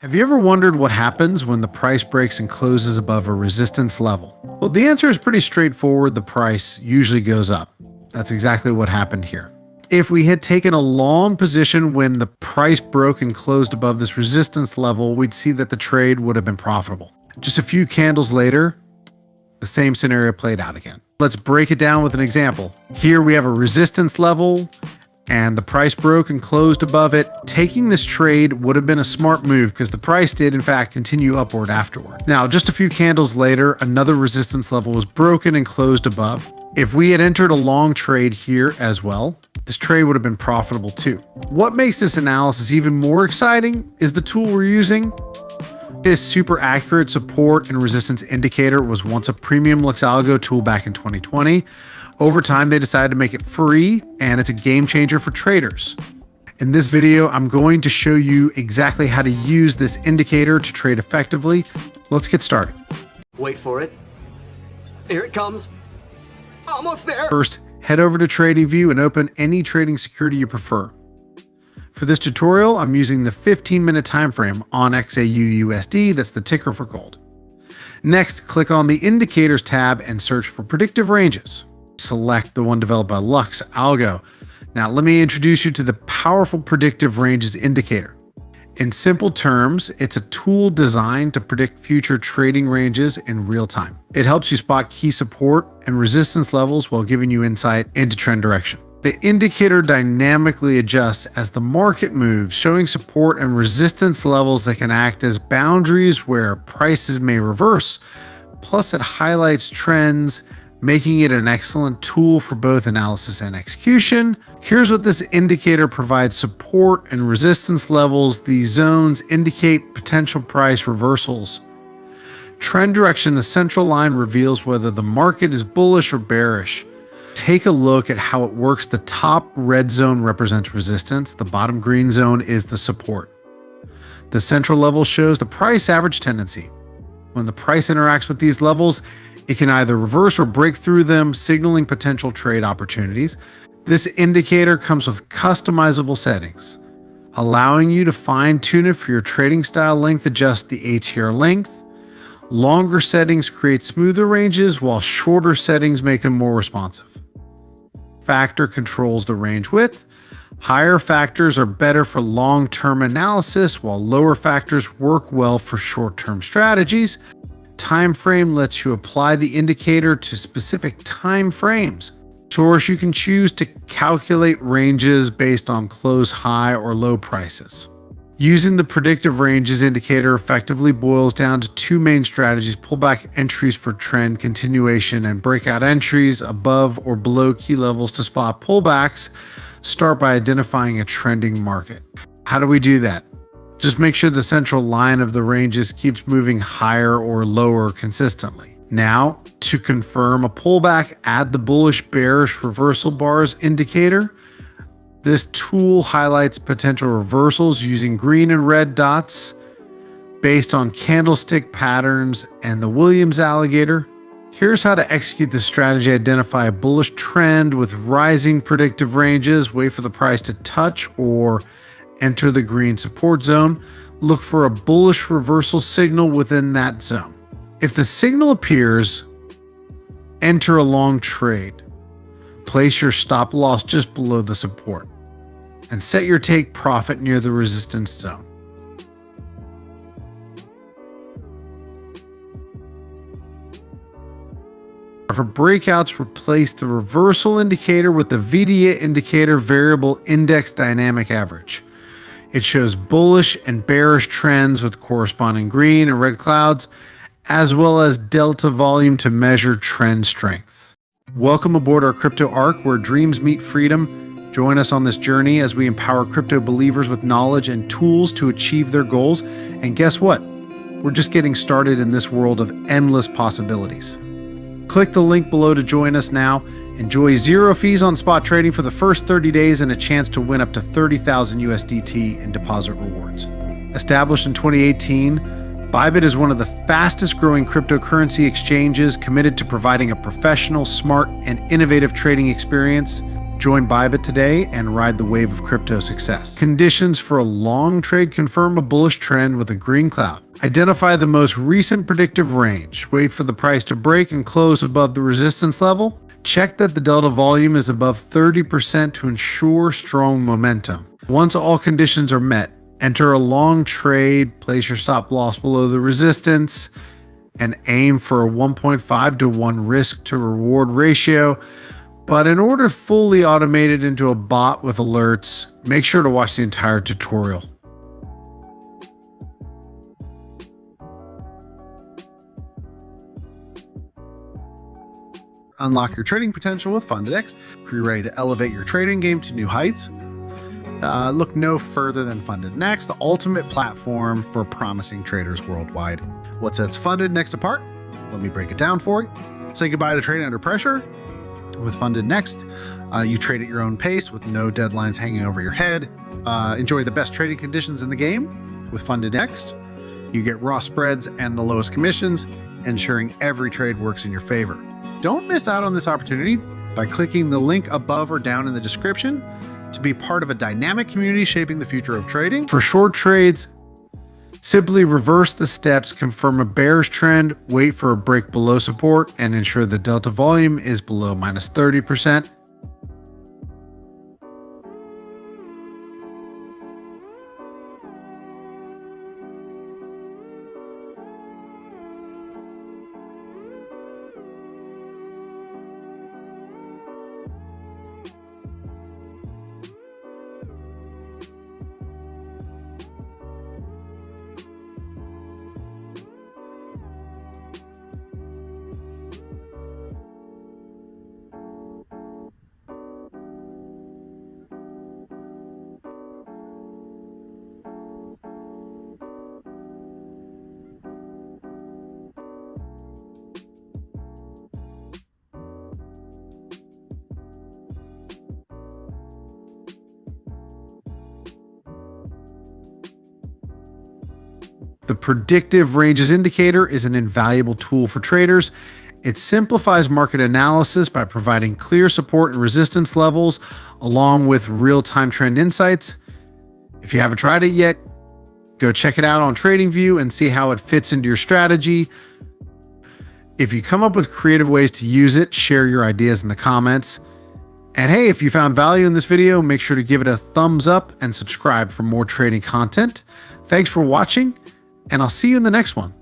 Have you ever wondered what happens when the price breaks and closes above a resistance level? Well, the answer is pretty straightforward. The price usually goes up. That's exactly what happened here. If we had taken a long position when the price broke and closed above this resistance level, we'd see that the trade would have been profitable. Just a few candles later, the same scenario played out again. Let's break it down with an example. Here we have a resistance level and the price broke and closed above it. Taking this trade would have been a smart move because the price did in fact continue upward afterward. Now, just a few candles later, another resistance level was broken and closed above. If we had entered a long trade here as well, this trade would have been profitable too. What makes this analysis even more exciting is the tool we're using. This super accurate support and resistance indicator was once a premium Lux Algo tool back in 2020. Over time, they decided to make it free, and it's a game changer for traders. In this video, I'm going to show you exactly how to use this indicator to trade effectively. Let's get started. Wait for it. Here it comes. Almost there. First, head over to TradingView and open any trading security you prefer. For this tutorial, I'm using the 15-minute time frame on XAUUSD. That's the ticker for gold. Next, click on the Indicators tab and search for predictive ranges. Select the one developed by Lux Algo. Now, let me introduce you to the powerful predictive ranges indicator. In simple terms, it's a tool designed to predict future trading ranges in real time. It helps you spot key support and resistance levels while giving you insight into trend direction. The indicator dynamically adjusts as the market moves, showing support and resistance levels that can act as boundaries where prices may reverse. Plus, it highlights trends, making it an excellent tool for both analysis and execution. Here's what this indicator provides: support and resistance levels. These zones indicate potential price reversals. Trend direction: the central line reveals whether the market is bullish or bearish. Take a look at how it works. The top red zone represents resistance. The bottom green zone is the support. The central level shows the price average tendency. When the price interacts with these levels, it can either reverse or break through them, signaling potential trade opportunities. This indicator comes with customizable settings, allowing you to fine-tune it for your trading style. Length adjust the ATR length. Longer settings create smoother ranges, while shorter settings make them more responsive. Factor controls the range width. Higher factors are better for long-term analysis, while lower factors work well for short-term strategies. Time frame lets you apply the indicator to specific time frames. Source: you can choose to calculate ranges based on close high or low prices. Using the predictive ranges indicator effectively boils down to two main strategies: pullback entries for trend continuation and breakout entries above or below key levels to spot pullbacks. Start by identifying a trending market. How do we do that? Just make sure the central line of the ranges keeps moving higher or lower consistently. Now, to confirm a pullback, add the bullish bearish reversal bars indicator. This tool highlights potential reversals using green and red dots based on candlestick patterns and the Williams alligator. Here's how to execute this strategy. Identify a bullish trend with rising predictive ranges. Wait for the price to touch or enter the green support zone. Look for a bullish reversal signal within that zone. If the signal appears, enter a long trade. Place your stop loss just below the support and set your take profit near the resistance zone. For breakouts, replace the reversal indicator with the VDA indicator variable index dynamic average. It shows bullish and bearish trends with corresponding green and red clouds, as well as delta volume to measure trend strength. Welcome aboard our crypto arc, where dreams meet freedom. Join us on this journey as we empower crypto believers with knowledge and tools to achieve their goals. And guess what? We're just getting started in this world of endless possibilities. Click the link below to join us now. Enjoy zero fees on spot trading for the first 30 days and a chance to win up to 30,000 USDT in deposit rewards. Established in 2018, Bybit is one of the fastest growing cryptocurrency exchanges committed to providing a professional, smart, and innovative trading experience. Join Bybit today and ride the wave of crypto success. Conditions for a long trade confirm a bullish trend with a green cloud. Identify the most recent predictive range. Wait for the price to break and close above the resistance level. Check that the delta volume is above 30% to ensure strong momentum. Once all conditions are met, enter a long trade, place your stop loss below the resistance, and aim for a 1.5 to 1 risk to reward ratio. But in order to fully automate it into a bot with alerts, make sure to watch the entire tutorial. Unlock your trading potential with FundedX. If you're ready to elevate your trading game to new heights, look no further than FundedNext, the ultimate platform for promising traders worldwide. What sets FundedNext apart? Let me break it down for you. Say goodbye to trading under pressure. With FundedNext, you trade at your own pace with no deadlines hanging over your head. Enjoy the best trading conditions in the game. With FundedNext, you get raw spreads and the lowest commissions, ensuring every trade works in your favor. Don't miss out on this opportunity by clicking the link above or down in the description to be part of a dynamic community shaping the future of trading. For short trades, simply reverse the steps, confirm a bearish trend, wait for a break below support, and ensure the delta volume is below minus 30%. The predictive ranges indicator is an invaluable tool for traders. It simplifies market analysis by providing clear support and resistance levels, along with real-time trend insights. If you haven't tried it yet, go check it out on TradingView and see how it fits into your strategy. If you come up with creative ways to use it, share your ideas in the comments. And hey, if you found value in this video, make sure to give it a thumbs up and subscribe for more trading content. Thanks for watching, and I'll see you in the next one.